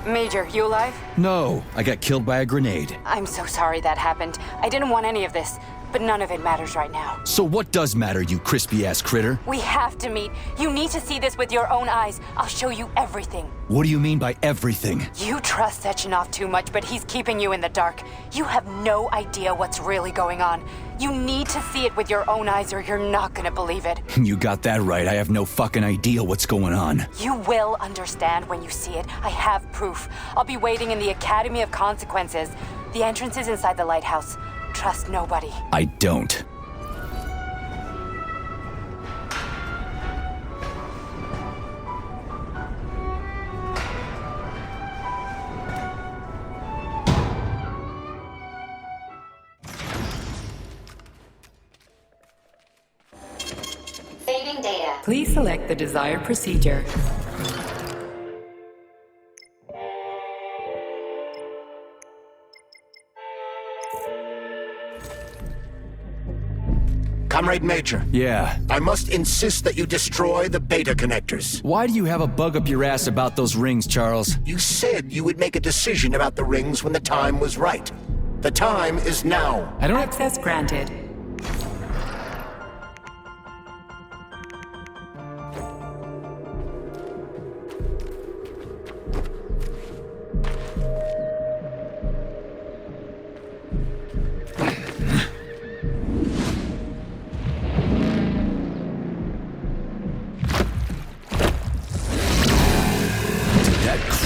Major, you alive? No, I got killed by a grenade. I'm so sorry that happened. I didn't want any of this, but none of it matters right now. So what does matter, you crispy-ass critter? We have to meet. You need to see this with your own eyes. I'll show you everything. What do you mean by everything? You trust Sechenov too much, but he's keeping you in the dark. You have no idea what's really going on. You need to see it with your own eyes or you're not gonna believe it. You got that right. I have no fucking idea what's going on. You will understand when you see it. I have proof. I'll be waiting in the Academy of Consequences. The entrance is inside the lighthouse. Trust nobody. I don't. Saving data. Please select the desired procedure. Comrade Major. Yeah. I must insist that you destroy the beta connectors. Why do you have a bug up your ass about those rings, Charles? You said you would make a decision about the rings when the time was right. The time is now. I don't... Access granted.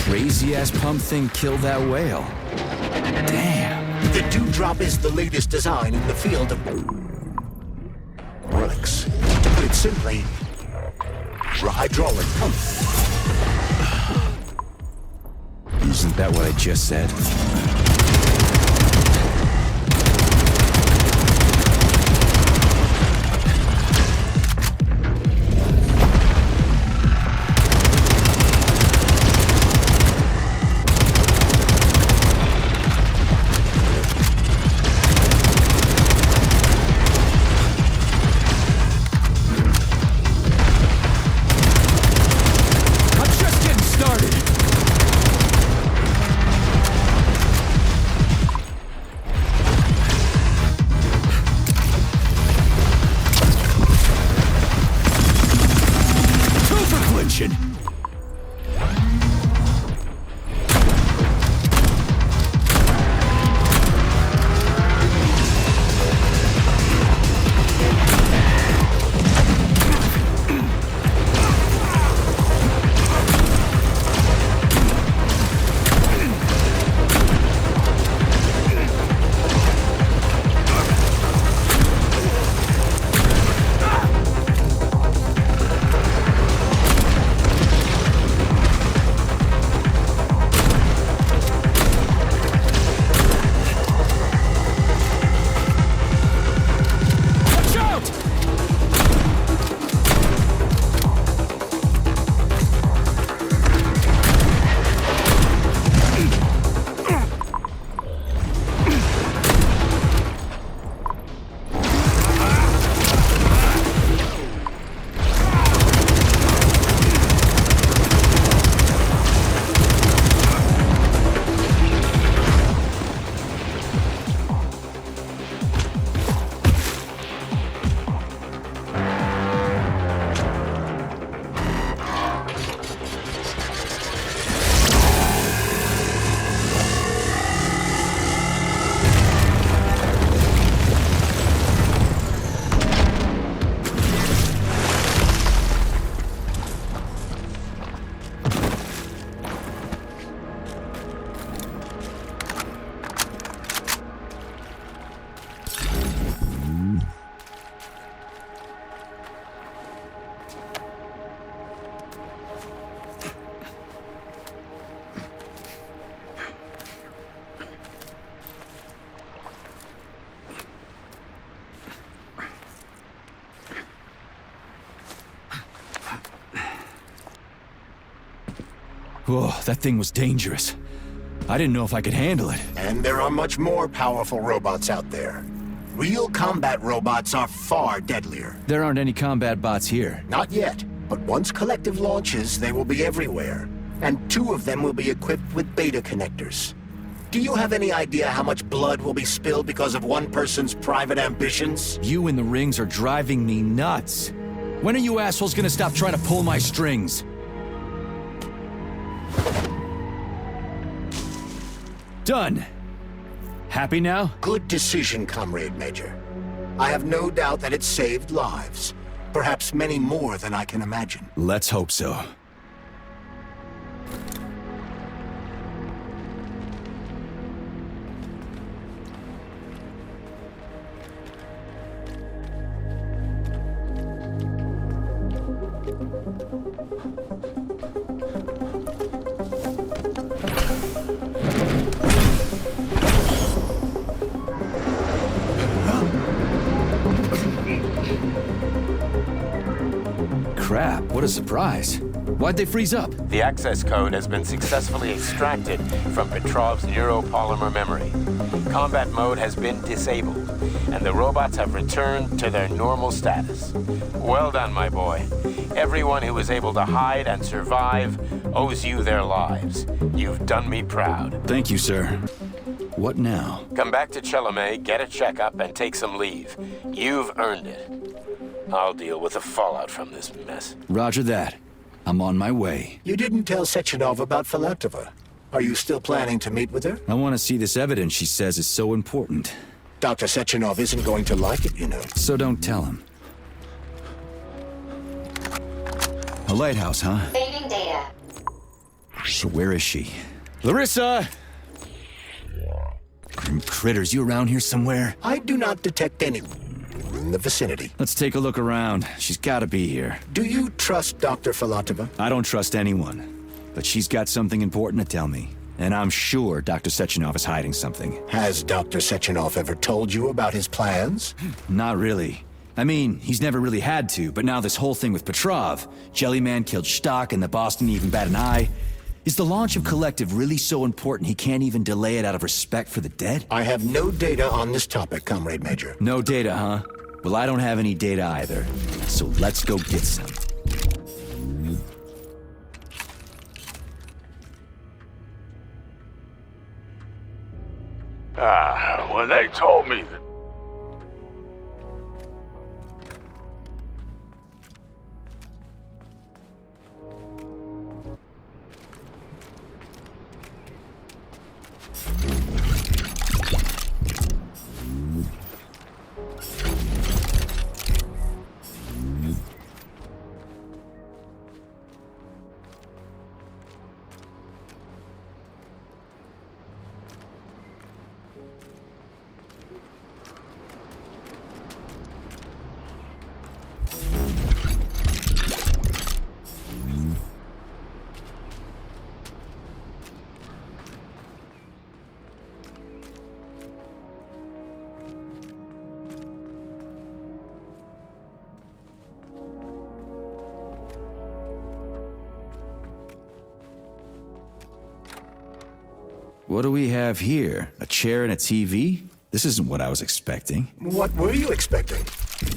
Crazy-ass pump thing killed that whale. Damn. The Dewdrop is the latest design in the field of relics. To put it simply, a hydraulic pump. Isn't that what I just said? Whoa, that thing was dangerous. I didn't know if I could handle it. And there are much more powerful robots out there. Real combat robots are far deadlier. There aren't any combat bots here. Not yet, but once Collective launches, they will be everywhere. and 2 of them will be equipped with beta connectors. Do you have any idea how much blood will be spilled because of one person's private ambitions? You in the rings are driving me nuts. When are you assholes gonna stop trying to pull my strings? Done. Happy now? Good decision, Comrade Major. I have no doubt that it saved lives. Perhaps many more than I can imagine. Let's hope so. Crap, what a surprise. Why'd they freeze up? The access code has been successfully extracted from Petrov's neuropolymer memory. Combat mode has been disabled, and the robots have returned to their normal status. Well done, my boy. Everyone who was able to hide and survive owes you their lives. You've done me proud. Thank you, sir. What now? Come back to Chelomey, get a checkup, and take some leave. You've earned it. I'll deal with the fallout from this mess. Roger that. I'm on my way. You didn't tell Sechenov about Filatova. Are you still planning to meet with her? I want to see this evidence she says is so important. Dr. Sechenov isn't going to like it, you know. So don't tell him. A lighthouse, huh? Saving data. So where is she? Larissa! Critters, you around here somewhere? I do not detect anyone in the vicinity. Let's take a look around. She's gotta be here. Do you trust Dr. Filatova? I don't trust anyone. But she's got something important to tell me. And I'm sure Dr. Sechenov is hiding something. Has Dr. Sechenov ever told you about his plans? Not really. I mean, he's never really had to, but now this whole thing with Petrov, Jellyman killed Stock and the boss didn't even bat an eye. Is the launch of Collective really so important he can't even delay it out of respect for the dead? I have no data on this topic, Comrade Major. No data, huh? Well, I don't have any data either. So let's go get some. When they told me that... What do we have here? A chair and a TV? This isn't what I was expecting. What were you expecting?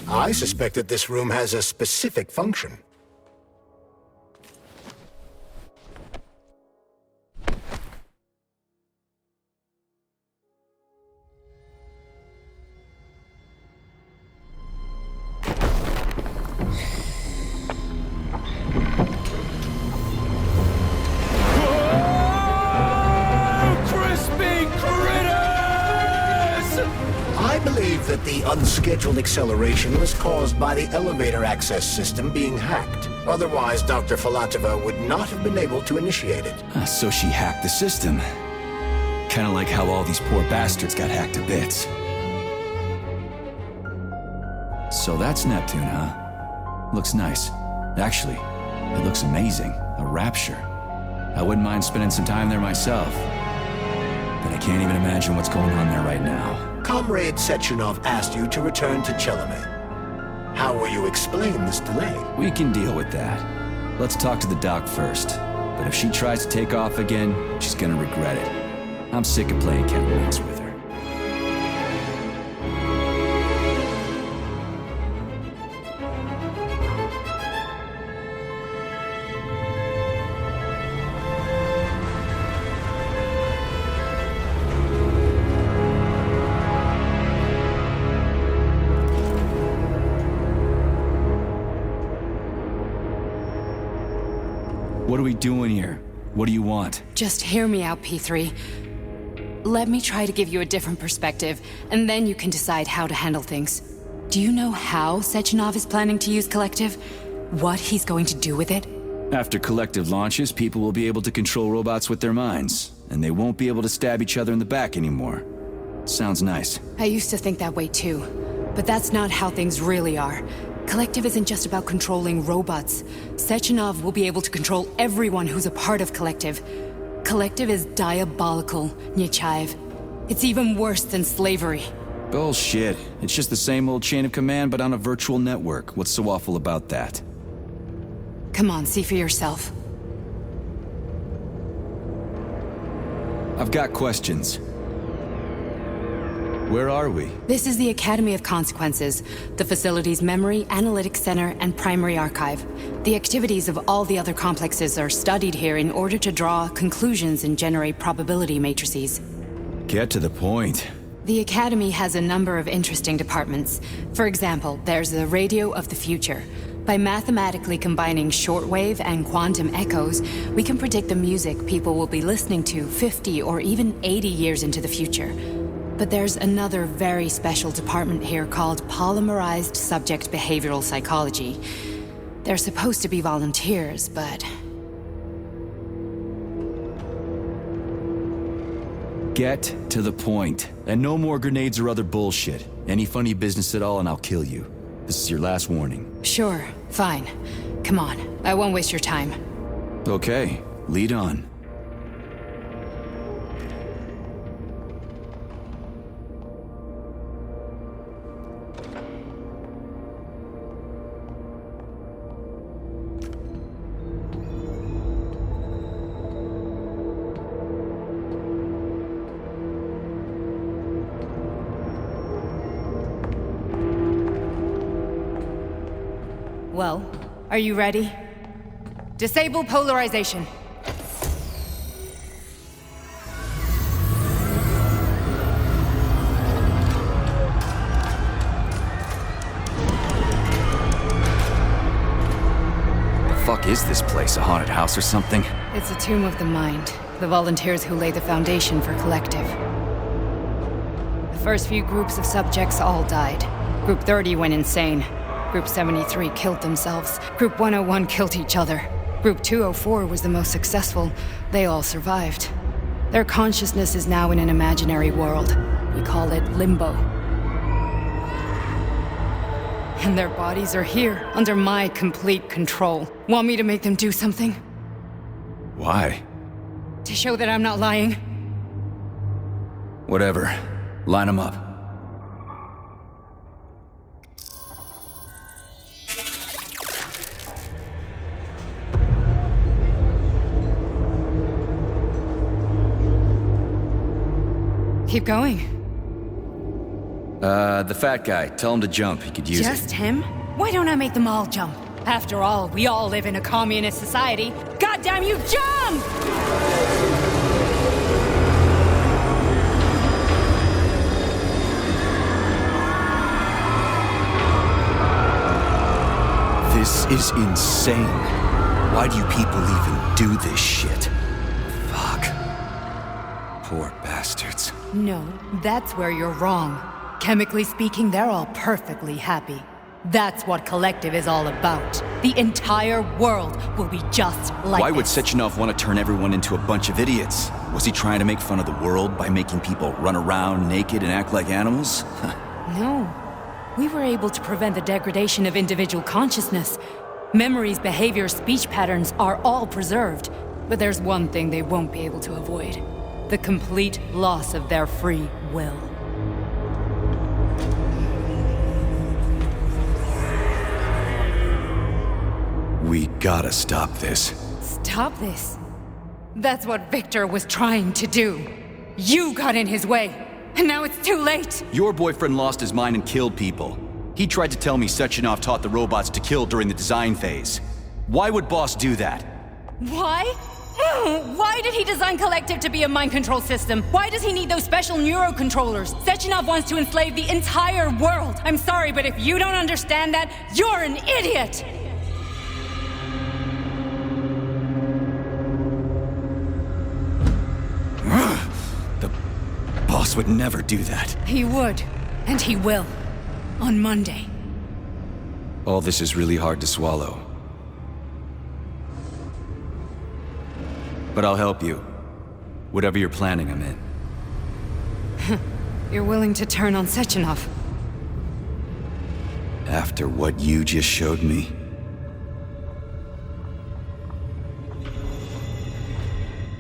I suspected this room has a specific function. That the unscheduled acceleration was caused by the elevator access system being hacked. Otherwise, Dr. Filatova would not have been able to initiate it. So she hacked the system. Kinda like how all these poor bastards got hacked to bits. So that's Neptune, huh? Looks nice. Actually, it looks amazing. A rapture. I wouldn't mind spending some time there myself. But I can't even imagine what's going on there right now. Comrade Sechenov asked you to return to Chelomey. How will you explain this delay? We can deal with that. Let's talk to the doc first. But if she tries to take off again, she's gonna regret it. I'm sick of playing cat and mouse with her. What are we doing here? What do you want? Just hear me out, P3. Let me try to give you a different perspective, and then you can decide how to handle things. Do you know how Sechenov is planning to use Collective? What he's going to do with it? After Collective launches, people will be able to control robots with their minds, and they won't be able to stab each other in the back anymore. Sounds nice. I used to think that way too, but that's not how things really are. Collective isn't just about controlling robots. Sechenov will be able to control everyone who's a part of Collective. Collective is diabolical, Nechayev. It's even worse than slavery. Bullshit. It's just the same old chain of command, but on a virtual network. What's so awful about that? Come on, see for yourself. I've got questions. Where are we? This is the Academy of Consequences, the facility's memory, analytics center, and primary archive. The activities of all the other complexes are studied here in order to draw conclusions and generate probability matrices. Get to the point. The Academy has a number of interesting departments. For example, there's the Radio of the Future. By mathematically combining shortwave and quantum echoes, we can predict the music people will be listening to 50 or even 80 years into the future. But there's another very special department here called Polymerized Subject Behavioral Psychology. They're supposed to be volunteers, but... Get to the point. And no more grenades or other bullshit. Any funny business at all and I'll kill you. This is your last warning. Sure, fine. Come on, I won't waste your time. Okay, lead on. Well, are you ready? Disable polarization. The fuck is this place? A haunted house or something? It's a tomb of the mind. The volunteers who lay the foundation for Collective. The first few groups of subjects all died. Group 30 went insane. Group 73 killed themselves. Group 101 killed each other. Group 204 was the most successful. They all survived. Their consciousness is now in an imaginary world. We call it Limbo. And their bodies are here, under my complete control. Want me to make them do something? Why? To show that I'm not lying? Whatever. Line them up. Keep going. The fat guy. Tell him to jump. He could use it. Just him? Why don't I make them all jump? After all, we all live in a communist society. Goddamn you, jump! This is insane. Why do you people even do this shit? Fuck. Poor bastards. No, that's where you're wrong. Chemically speaking, they're all perfectly happy. That's what Collective is all about. The entire world will be just like Why would this. Sechenov want to turn everyone into a bunch of idiots? Was he trying to make fun of the world by making people run around naked and act like animals? No. We were able to prevent the degradation of individual consciousness. Memories, behaviors, speech patterns are all preserved. But there's one thing they won't be able to avoid. The complete loss of their free will. We gotta stop this. Stop this. That's what Victor was trying to do. You got in his way, and now it's too late. Your boyfriend lost his mind and killed people. He tried to tell me Sechenov taught the robots to kill during the design phase. Why would Boss do that? Why? Why did he design Collective to be a mind control system? Why does he need those special neurocontrollers? Sechenov wants to enslave the entire world. I'm sorry, but if you don't understand that, you're an idiot! boss would never do that. He would. And he will. On Monday. All this is really hard to swallow. But I'll help you. Whatever you're planning, I'm in. You're willing to turn on Sechenov. After what you just showed me?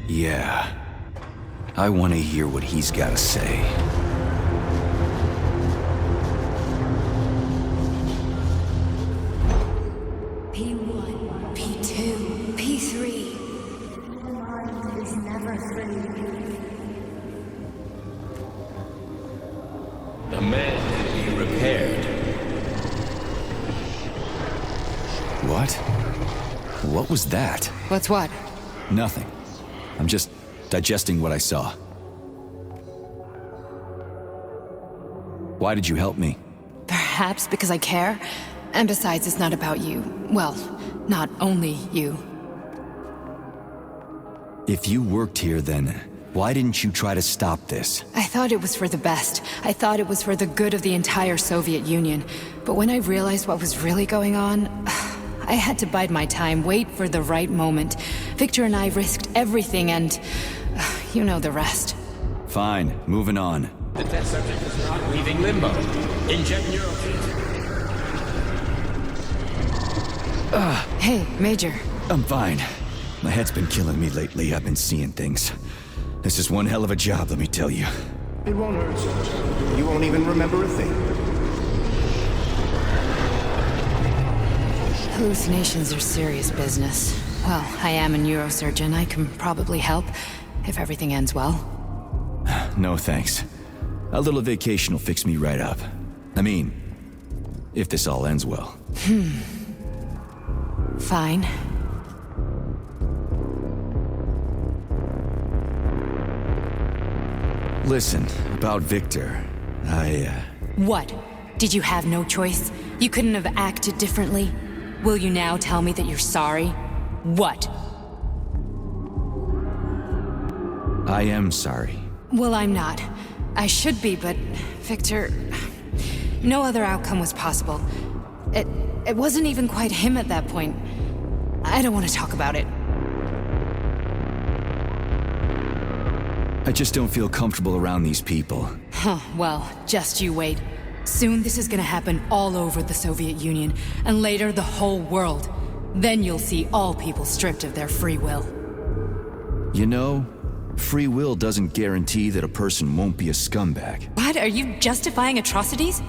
Yeah. I want to hear what he's got to say. P1, P2, P3. Is never free. The man can be repaired. What? What was that? What's what? Nothing. I'm just digesting what I saw. Why did you help me? Perhaps because I care. And besides, it's not about you. Well, not only you. If you worked here, then why didn't you try to stop this? I thought it was for the best. I thought it was for the good of the entire Soviet Union. But when I realized what was really going on, I had to bide my time, wait for the right moment. Victor and I risked everything and... you know the rest. Fine, moving on. The test subject is not leaving limbo. Inject neurofeed. Hey, Major. I'm fine. My head's been killing me lately. I've been seeing things. This is one hell of a job, let me tell you. It won't hurt, Sergeant. You won't even remember a thing. Hallucinations are serious business. Well, I am a neurosurgeon. I can probably help, if everything ends well. No thanks. A little vacation will fix me right up. I mean, if this all ends well. Fine. Listen, about Victor, What? Did you have no choice? You couldn't have acted differently? Will you now tell me that you're sorry? What? I am sorry. Well, I'm not. I should be, but Victor... No other outcome was possible. It wasn't even quite him at that point. I don't want to talk about it. I just don't feel comfortable around these people. Huh, well, just you wait. Soon this is gonna happen all over the Soviet Union, and later the whole world. Then you'll see all people stripped of their free will. You know, free will doesn't guarantee that a person won't be a scumbag. What? Are you justifying atrocities?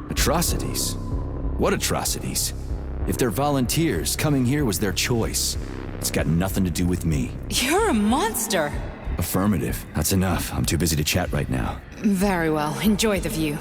Atrocities? What atrocities? If they're volunteers, coming here was their choice. It's got nothing to do with me. You're a monster! Affirmative. That's enough. I'm too busy to chat right now. Very well. Enjoy the view.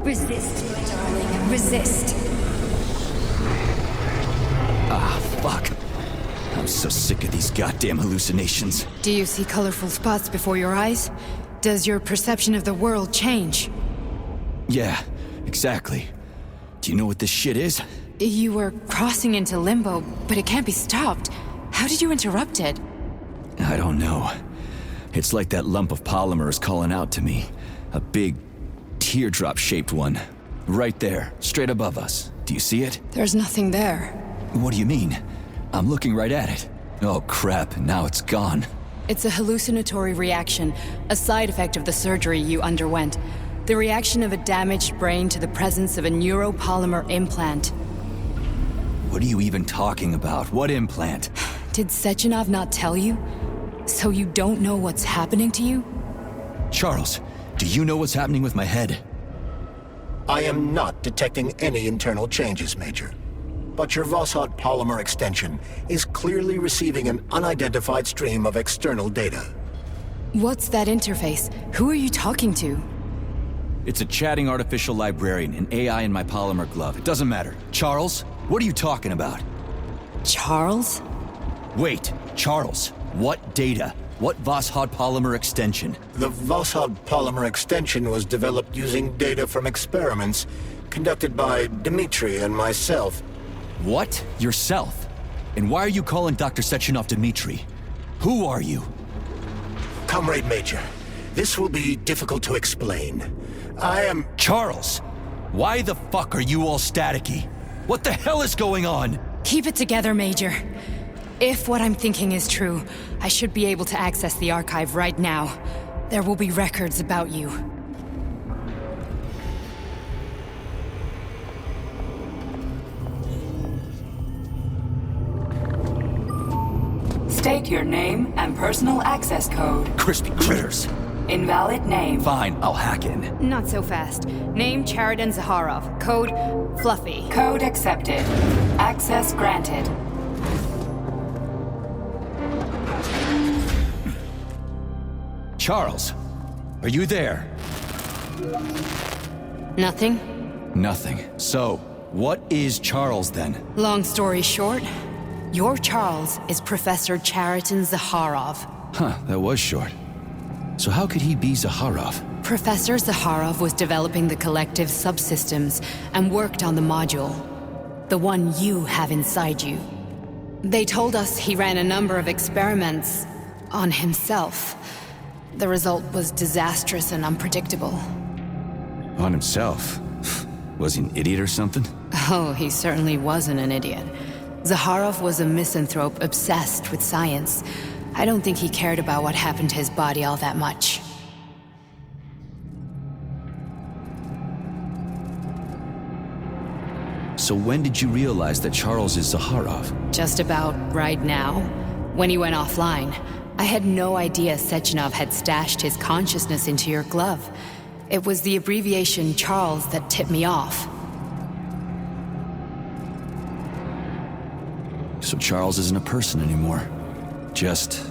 Resist, my darling. Resist. Ah, fuck. I'm so sick of these goddamn hallucinations. Do you see colorful spots before your eyes? Does your perception of the world change? Yeah, exactly. Do you know what this shit is? You were crossing into limbo, but it can't be stopped. How did you interrupt it? I don't know. It's like that lump of polymer is calling out to me. A big, teardrop-shaped one. Right there, straight above us. Do you see it? There's nothing there. What do you mean? I'm looking right at it. Oh crap, now it's gone. It's a hallucinatory reaction, a side effect of the surgery you underwent. The reaction of a damaged brain to the presence of a neuropolymer implant. What are you even talking about? What implant? Did Sechenov not tell you? So you don't know what's happening to you? Charles, do you know what's happening with my head? I am not detecting any internal changes, Major. But your Voskhod polymer extension is clearly receiving an unidentified stream of external data. What's that interface? Who are you talking to? It's a chatting artificial librarian, an AI in my polymer glove. It doesn't matter. Charles, what are you talking about? Charles? Wait, Charles, what data? What Voskhod polymer extension? The Voskhod polymer extension was developed using data from experiments conducted by Dmitri and myself. What? Yourself? And why are you calling Dr. Sechenov Dmitri? Who are you? Comrade Major, this will be difficult to explain. I am... Charles! Why the fuck are you all staticky? What the hell is going on? Keep it together, Major. If what I'm thinking is true, I should be able to access the archive right now. There will be records about you. State your name and personal access code. Crispy critters. Invalid name. Fine, I'll hack in. Not so fast. Name Chariton Zaharov. Code Fluffy. Code accepted. Access granted. Charles, are you there? Nothing? Nothing. So, what is Charles then? Long story short, your Charles is Professor Chariton Zaharov. Huh, that was short. So how could he be Zaharov? Professor Zaharov was developing the collective subsystems and worked on the module. The one you have inside you. They told us he ran a number of experiments on himself. The result was disastrous and unpredictable. On himself? Was he an idiot or something? Oh, he certainly wasn't an idiot. Zaharov was a misanthrope obsessed with science. I don't think he cared about what happened to his body all that much. So when did you realize that Charles is Zaharov? Just about right now, when he went offline. I had no idea Sechenov had stashed his consciousness into your glove. It was the abbreviation Charles that tipped me off. So Charles isn't a person anymore. Just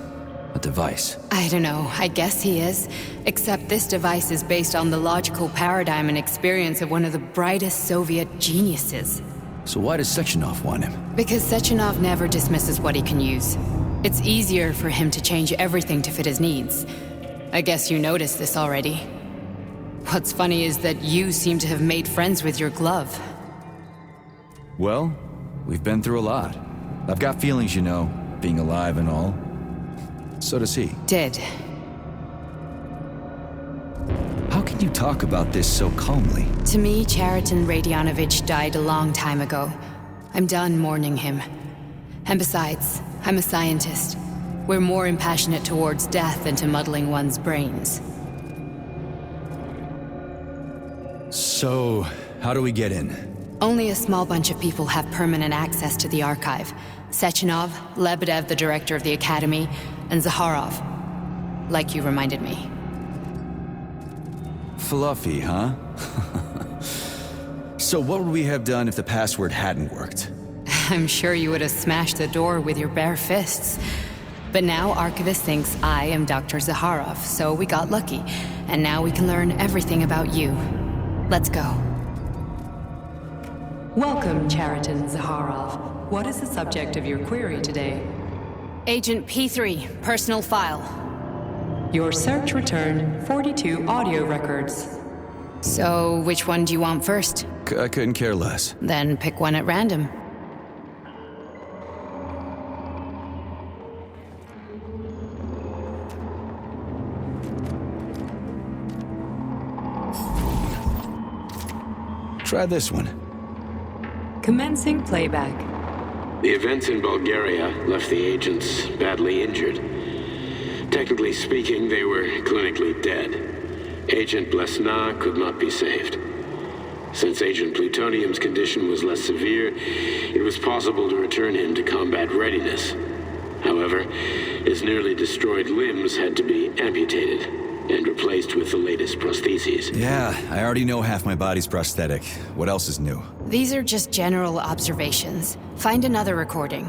a device. I don't know, I guess he is. Except this device is based on the logical paradigm and experience of one of the brightest Soviet geniuses. So why does Sechenov want him? Because Sechenov never dismisses what he can use. It's easier for him to change everything to fit his needs. I guess you noticed this already. What's funny is that you seem to have made friends with your glove. Well, we've been through a lot. I've got feelings, you know, being alive and all. So does he. Did. How can you talk about this so calmly? To me, Chariton Radionovich died a long time ago. I'm done mourning him. And besides, I'm a scientist. We're more impassionate towards death than to muddling one's brains. So, how do we get in? Only a small bunch of people have permanent access to the archive. Sechenov, Lebedev, the director of the Academy, and Zaharov. Like you reminded me. Fluffy, huh? So what would we have done if the password hadn't worked? I'm sure you would have smashed the door with your bare fists. But now Archivist thinks I am Dr. Zaharov, so we got lucky. And now we can learn everything about you. Let's go. Welcome, Chariton Zaharov. What is the subject of your query today? Agent P3, personal file. Your search returned 42 audio records. So, which one do you want first? I couldn't care less. Then pick one at random. Try this one. Commencing playback. The events in Bulgaria left the agents badly injured. Technically speaking, they were clinically dead. Agent Blesna could not be saved. Since Agent Plutonium's condition was less severe, it was possible to return him to combat readiness. However, his nearly destroyed limbs had to be amputated and replaced with the latest prostheses. Yeah, I already know half my body's prosthetic. What else is new? These are just general observations. Find another recording.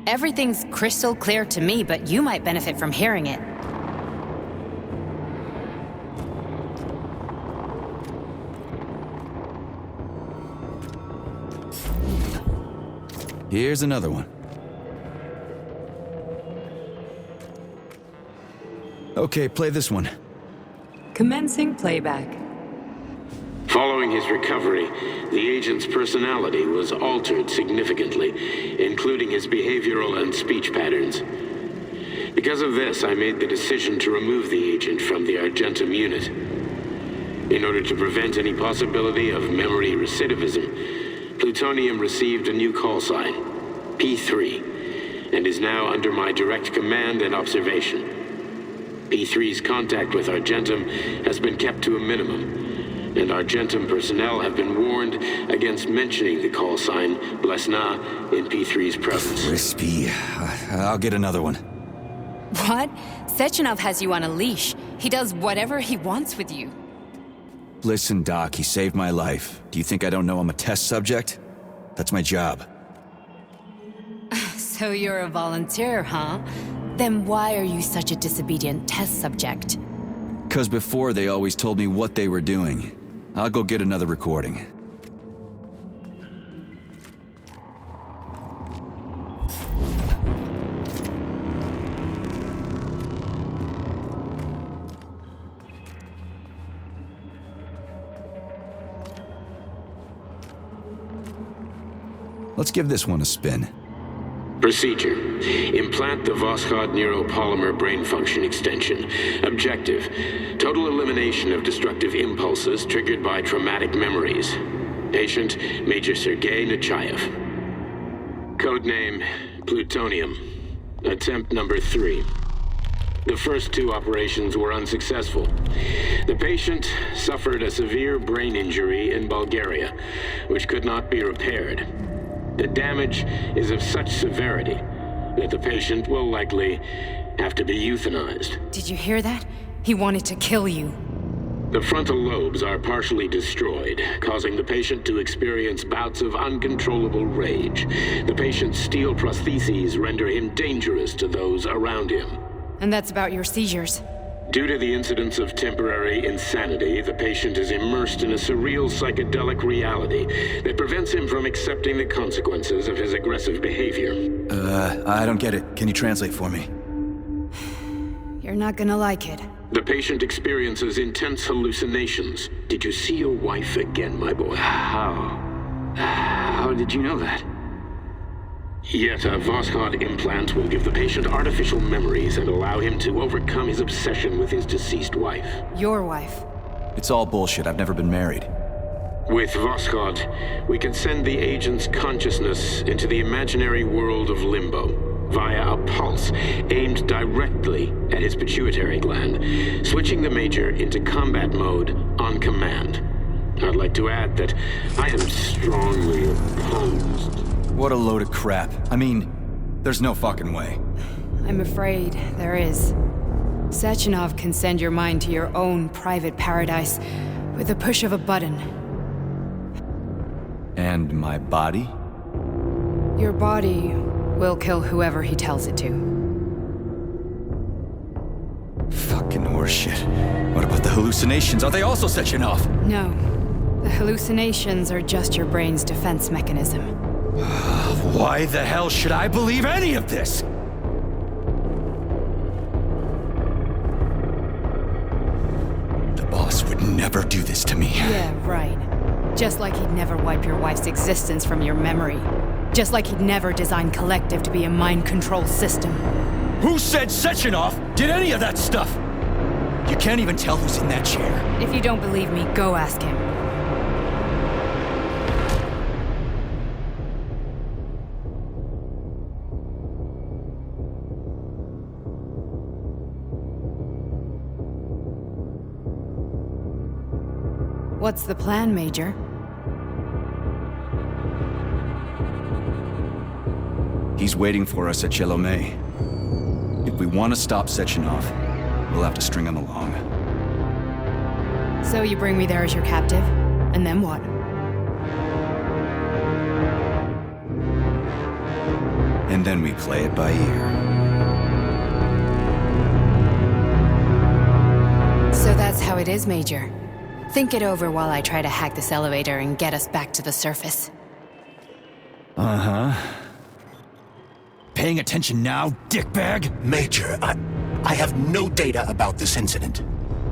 Everything's crystal clear to me, but you might benefit from hearing it. Here's another one. Okay, play this one. Commencing playback. Following his recovery, the agent's personality was altered significantly, including his behavioral and speech patterns. Because of this, I made the decision to remove the agent from the Argentum unit. In order to prevent any possibility of memory recidivism, Plutonium received a new call sign, P3, and is now under my direct command and observation. P3's contact with Argentum has been kept to a minimum, and Argentum personnel have been warned against mentioning the call sign Blesna in P3's presence. Crispy. I'll get another one. What? Sechenov has you on a leash. He does whatever he wants with you. Listen, Doc, he saved my life. Do you think I don't know I'm a test subject? That's my job. So you're a volunteer, huh? Then why are you such a disobedient test subject? 'Cause before they always told me what they were doing. I'll go get another recording. Let's give this one a spin. Procedure. Implant the Voskhod neuropolymer brain function extension. Objective. Total elimination of destructive impulses triggered by traumatic memories. Patient, Major Sergei Nechayev. Codename, Plutonium. Attempt number 3. The first 2 operations were unsuccessful. The patient suffered a severe brain injury in Bulgaria, which could not be repaired. The damage is of such severity that the patient will likely have to be euthanized. Did you hear that? He wanted to kill you. The frontal lobes are partially destroyed, causing the patient to experience bouts of uncontrollable rage. The patient's steel prostheses render him dangerous to those around him. And that's about your seizures. Due to the incidence of temporary insanity, the patient is immersed in a surreal psychedelic reality that prevents him from accepting the consequences of his aggressive behavior. I don't get it. Can you translate for me? You're not gonna like it. The patient experiences intense hallucinations. Did you see your wife again, my boy? How did you know that? Yet a Voskhod implant will give the patient artificial memories and allow him to overcome his obsession with his deceased wife. Your wife. It's all bullshit. I've never been married. With Voskhod, we can send the agent's consciousness into the imaginary world of limbo via a pulse aimed directly at his pituitary gland, switching the Major into combat mode on command. I'd like to add that I am strongly opposed. What a load of crap. I mean, there's no fucking way. I'm afraid there is. Sechenov can send your mind to your own private paradise with the push of a button. And my body? Your body will kill whoever he tells it to. Fucking horseshit. What about the hallucinations? Are they also Sechenov? No. The hallucinations are just your brain's defense mechanism. Why the hell should I believe any of this? The boss would never do this to me. Yeah, right. Just like he'd never wipe your wife's existence from your memory. Just like he'd never design Collective to be a mind control system. Who said Sechenov did any of that stuff? You can't even tell who's in that chair. If you don't believe me, go ask him. What's the plan, Major? He's waiting for us at Chelomey. If we want to stop Sechenov, we'll have to string him along. So you bring me there as your captive? And then what? And then we play it by ear. So that's how it is, Major. Think it over while I try to hack this elevator and get us back to the surface. Uh-huh. Paying attention now, dickbag? Major, I have no data about this incident.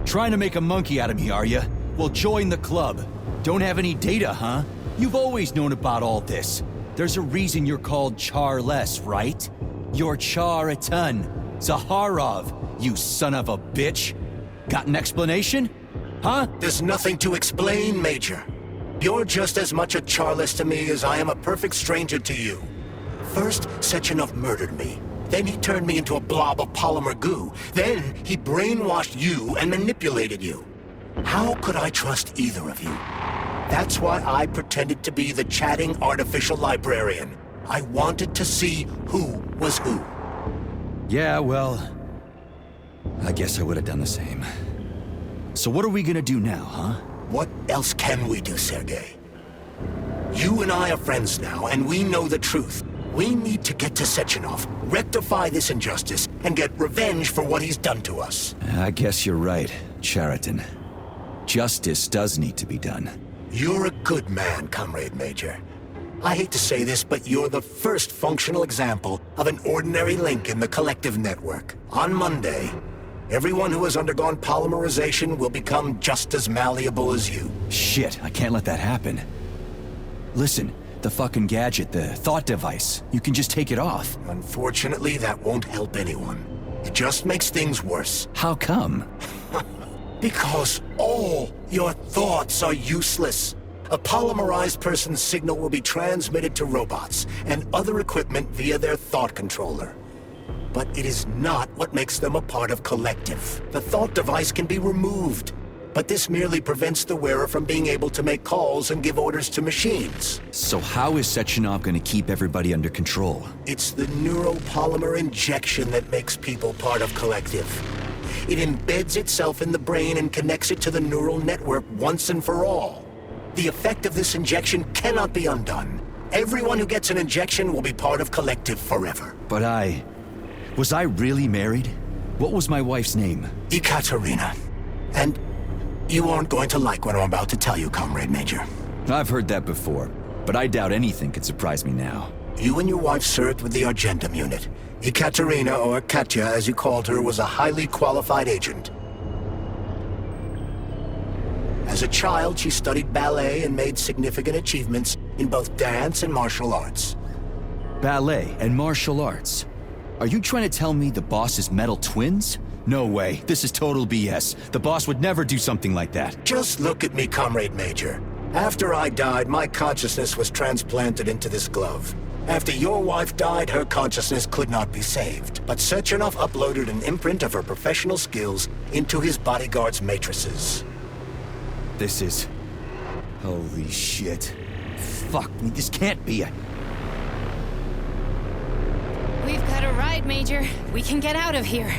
Trying to make a monkey out of me, are you? Well, join the club. Don't have any data, huh? You've always known about all this. There's a reason you're called Charless, right? You're Char-a-ton. Zaharov, you son of a bitch. Got an explanation? Huh? There's nothing to explain, Major. You're just as much a Charless to me as I am a perfect stranger to you. First, Sechenov murdered me. Then he turned me into a blob of polymer goo. Then he brainwashed you and manipulated you. How could I trust either of you? That's why I pretended to be the chatting artificial librarian. I wanted to see who was who. Yeah, well, I guess I would have done the same. So what are we gonna do now, huh? What else can we do, Sergei? You and I are friends now, and we know the truth. We need to get to Sechenov, rectify this injustice, and get revenge for what he's done to us. I guess you're right, Chariton. Justice does need to be done. You're a good man, Comrade Major. I hate to say this, but you're the first functional example of an ordinary link in the Collective network. On Monday, everyone who has undergone polymerization will become just as malleable as you. Shit, I can't let that happen. Listen, the fucking gadget, the thought device, you can just take it off. Unfortunately, that won't help anyone. It just makes things worse. How come? Because all your thoughts are useless. A polymerized person's signal will be transmitted to robots and other equipment via their thought controller. But it is not what makes them a part of Collective. The thought device can be removed, but this merely prevents the wearer from being able to make calls and give orders to machines. So how is Sechenov gonna keep everybody under control? It's the neuropolymer injection that makes people part of Collective. It embeds itself in the brain and connects it to the neural network once and for all. The effect of this injection cannot be undone. Everyone who gets an injection will be part of Collective forever. But was I really married? What was my wife's name? Ekaterina. And you aren't going to like what I'm about to tell you, Comrade Major. I've heard that before, but I doubt anything could surprise me now. You and your wife served with the Argentum unit. Ekaterina, or Katya as you called her, was a highly qualified agent. As a child, she studied ballet and made significant achievements in both dance and martial arts. Ballet and martial arts? Are you trying to tell me the boss is metal twins? No way, this is total BS. The boss would never do something like that. Just look at me, Comrade Major. After I died, my consciousness was transplanted into this glove. After your wife died, her consciousness could not be saved. But Sechenov uploaded an imprint of her professional skills into his bodyguard's matrices. This is Holy shit. Fuck me, this can't be it. We've got a ride, Major. We can get out of here.